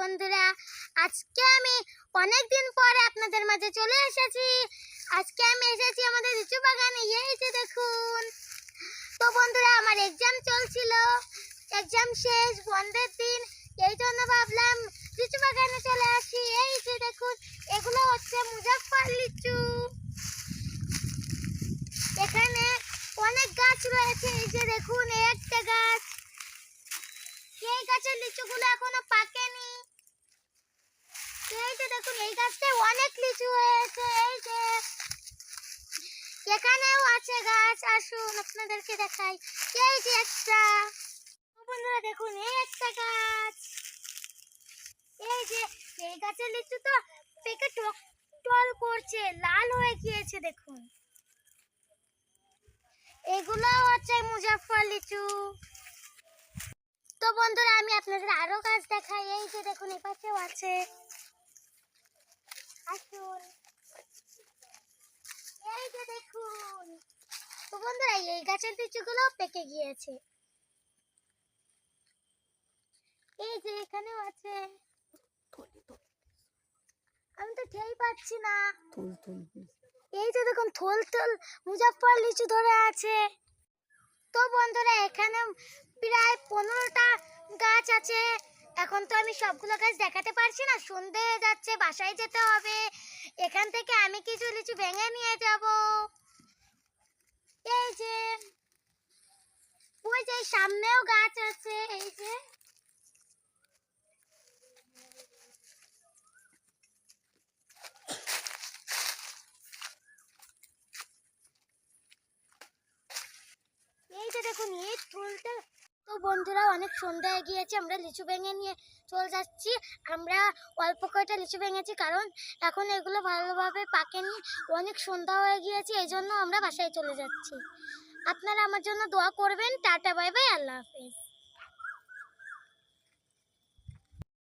বন্ধুরা, আজকে আমি অনেক দিন পরে আপনাদের মাঝে চলে এসেছি। আজকে আমি এসেছি আমাদের লিচু বাগানে। এই যে দেখুন। তো বন্ধুরা, আমার এক্সাম চলছিল, এক্সাম শেষ, বন্ধের দিন, এই জন্য ভাবলাম লিচু বাগানে চলে আসি। এই যে দেখুন, এগুলো হচ্ছে মুজাফফর লিচু। এখানে অনেক গাছ রয়েছে। এই যে দেখুন, একটা গাছ, এই গাছের লিচুগুলো এখনো পাকেনি। এই যে দেখুন, এই গাছটায় অনেক লিচু হয়েছে। এই যে এখানেও আছে গাছ, আসুন আপনাদেরকে দেখাই। এই যে একটা, বন্ধুরা দেখুন, এই একটা গাছ। এই যে এই গাছের লিচু তো পেকে টল করছে, লাল হয়ে গিয়েছে দেখুন। এগুলো হচ্ছে মুজাফফর লিচু। তো বন্ধুরা, আমি আপনাদের আরো গাছ দেখাই। এই যে দেখুন, এই পাশেও আছে, আসুন। এই যে দেখুন। তো বন্ধুরা, এই গাছের লিচুগুলো পেকে গিয়েছে। এই যে এখানেও আছে, আমি তো ঠেই পাচ্ছি না। এই যে দেখুন, থল থল মুজাফফর লিচু ধরে আছে। তো বন্ধুরা, এখানে প্রায় 15টা গাছ আছে। এখন তো আমি সবগুলো গাছ দেখাতে পারছি না, সন্ধে হয়ে যাচ্ছে, বাসায় যেতে হবে। এখান থেকে আমি কিছু লিচু ভেঙে নিয়ে যাব। এই যে ওই যে সামনেও গাছ আছে। এই যে দেখুন, এই থলটা। তো বন্ধুরা, অনেক সন্ধ্যা হয়ে গিয়েছে, আমরা লিচু ভেঙে নিয়ে চলে যাচ্ছি। আমরা অল্প কয়টা লিচু ভেঙেছি, কারণ এখন এগুলো ভালোভাবে পাকেনি, অনেক সন্ধ্যা হয়ে গিয়েছে, এই জন্য আমরা বাসায় চলে যাচ্ছি। আপনারা আমার জন্য দোয়া করবেন। টাটা, বাই বাই, আল্লাহ হাফেজ।